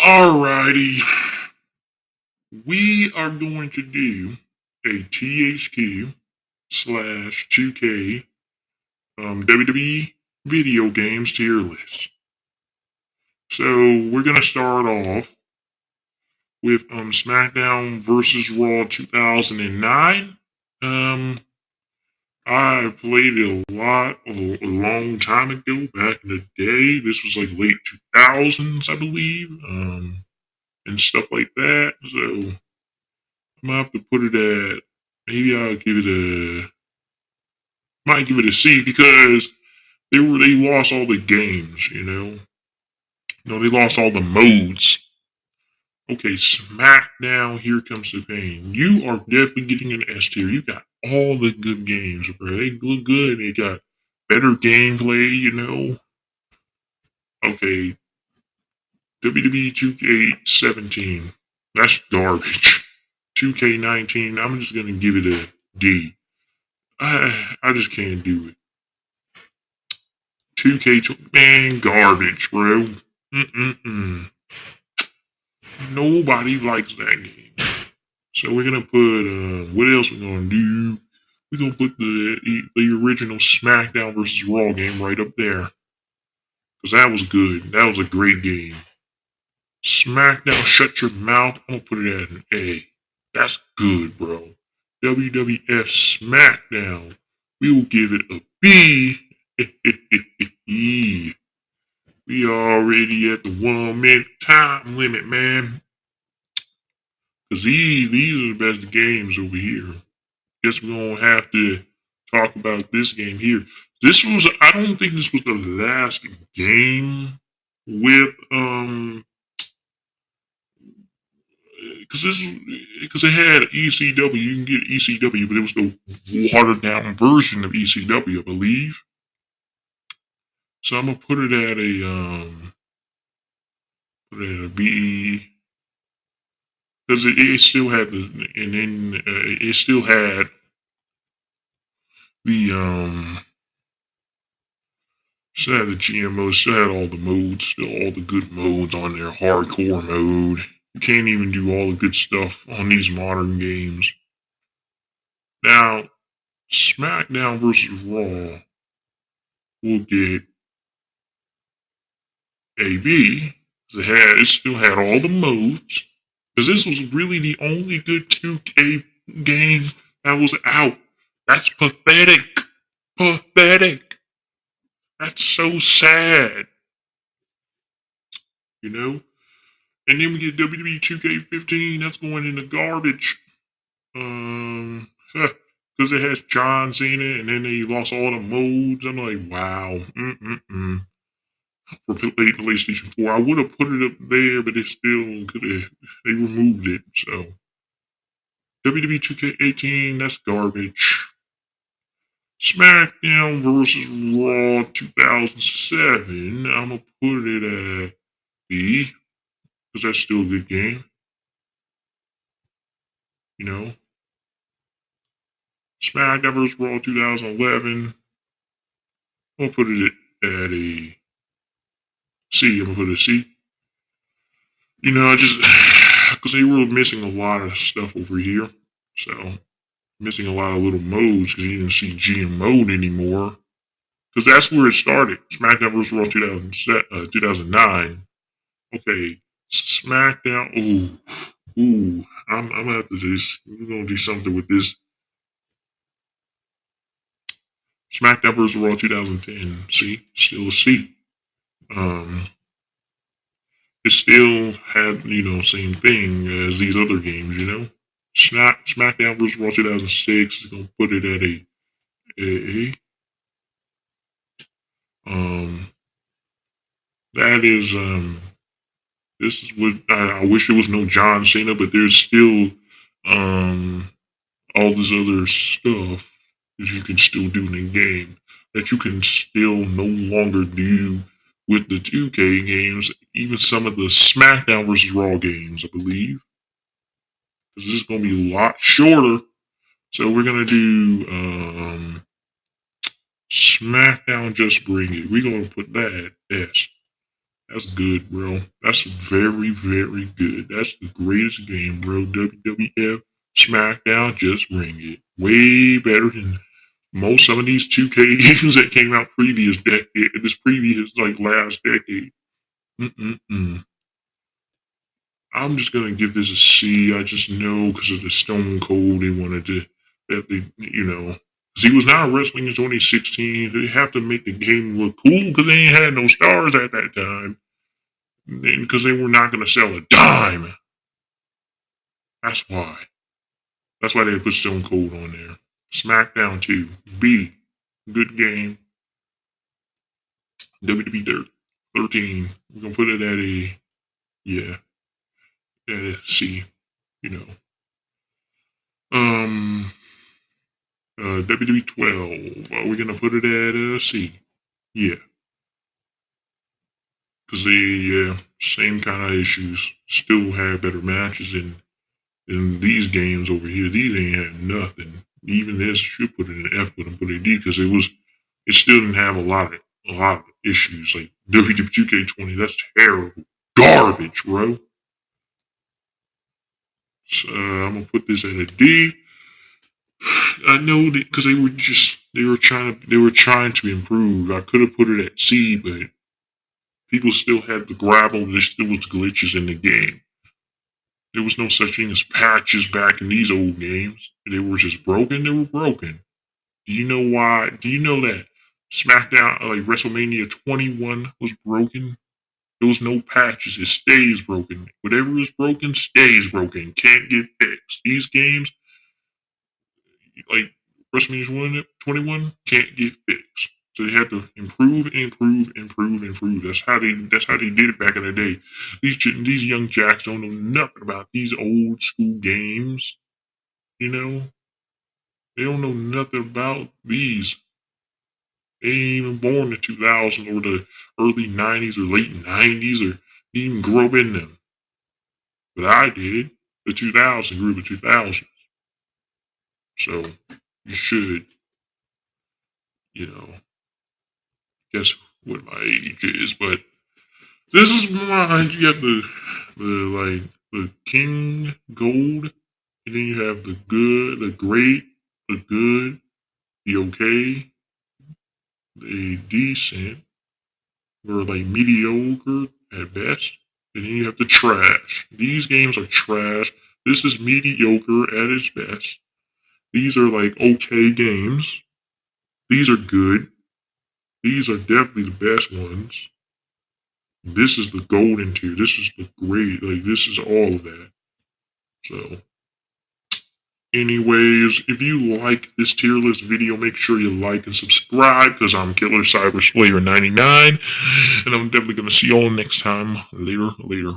Alrighty, we are going to do a THQ slash 2K WWE video games tier list. So we're gonna start off with SmackDown versus Raw 2009. Um, I played it a lot a long time ago, back in the day. This was like late 2000s, I believe, and stuff like that. So I'm gonna have to put it at maybe I'll give it a might give it a C because they lost all the games, you know. No, they lost all the modes. Okay, SmackDown, here comes the pain. You are definitely getting an S tier. You got all the good games, bro. They look good. They got better gameplay, you know. Okay, WWE 2K17. That's garbage. 2K19, I'm just gonna give it a D. I just can't do it. 2K, man, garbage, bro. Mm-mm-mm. Nobody likes that game. So we're gonna put, what else we're gonna do? We're gonna put the original SmackDown versus Raw game right up there. Because that was good. That was a great game. SmackDown, shut your mouth. I'm gonna put it at an A. That's good, bro. WWF SmackDown. We will give it a B. We already at the 1 minute time limit, man. Because these are the best games over here. Guess we're going to have to talk about this game here. I don't think this was the last game with, because it had ECW. You can get ECW, but it was the watered down version of ECW, I believe. So I'm going to put it at a B. Because it still had it still had the still had the GMOs, still had all the modes, still all the good modes on there. Hardcore mode. You can't even do all the good stuff on these modern games. Now, SmackDown versus Raw will get a B. It still had all the modes. Because this was really the only good 2K game that was out. That's pathetic. Pathetic. That's so sad. You know? And then we get WWE 2K15. That's going in the garbage. Because it has John Cena, and then they lost all the modes. I'm like, wow. For PlayStation 4, I would have put it up there, but it still could have. They removed it. So WWE 2K18, that's garbage. SmackDown versus Raw 2007. I'm gonna put it at B because that's still a good game. You know, SmackDown vs. Raw 2011. I'm gonna put it at a C. I'm gonna put it a C. You know, I just because they were missing a lot of stuff over here, so missing a lot of little modes because you didn't see GM mode anymore. Because that's where it started. SmackDown vs. Raw 2009. Okay, SmackDown. Ooh. I'm gonna have to do this. We're gonna do something with this. SmackDown vs. Raw 2010. See, still a C. Um, it still had same thing as these other games. SmackDown vs. Raw 2006 is gonna put it at a. Um, that is This is what I wish there was no John Cena, but there's still um all this other stuff that you can still do in the game that you can still no longer do with the 2K games, even some of the SmackDown versus Raw games, I believe. This is going to be a lot shorter. So we're going to do SmackDown Just Bring It. We're going to put that at S. That's good, bro. That's very, very good. That's the greatest game, bro. WWF SmackDown, just ring it. Way better than most some of these 2K games that came out previous decade, this previous like last decade. Mm-mm-mm. I'm just gonna give this a C. I just know because of the Stone Cold they wanted to that they because he was not wrestling in 2016. They have to make the game look cool because they ain't had no stars at that time. Because they were not gonna sell a dime. That's why. That's why they put Stone Cold on there. SmackDown 2. B. Good game. WWE 13. We're gonna put it at a yeah, at a C. You know. Um WWE 12. Are we gonna put it at a C? Yeah. Because they same kind of issues. Still had better matches than these games over here. These ain't had nothing. Even this should put it in F, but I'm putting it D because it still didn't have a lot of issues like WWE 2K20. That's terrible, garbage, bro. So I'm gonna put this at a D. I know that because they were trying to improve. I could have put it at C, but people still had the gravel. There still was glitches in the game. There was no such thing as patches back in these old games. They were just broken. They were broken. Do you know why? Do you know that SmackDown, like WrestleMania 21, was broken? There was no patches. It stays broken. Whatever is broken stays broken. Can't get fixed. These games, like WrestleMania 21, can't get fixed. So they had to improve, improve, improve, improve. That's how they did it back in the day. These young jacks don't know nothing about these old school games. You know, they don't know nothing about these. They ain't even born in the 2000s or the early 90s or late 90s or even grew up in them. But I did. The 2000s grew up in 2000s. So you should, you know, guess what my age is. But this is mine. You have the King Gold, and then you have the good, the great, the good, the okay, the decent, or like mediocre at best. And then you have the trash. These games are trash. This is mediocre at its best. These are like okay games. These are good. These are definitely the best ones. This is the golden tier. This is the great. Like this is all of that. So, anyways, if you like this tier list video, make sure you like and subscribe because I'm Killer Cyber Slayer 99, and I'm definitely gonna see y'all next time. Later, later.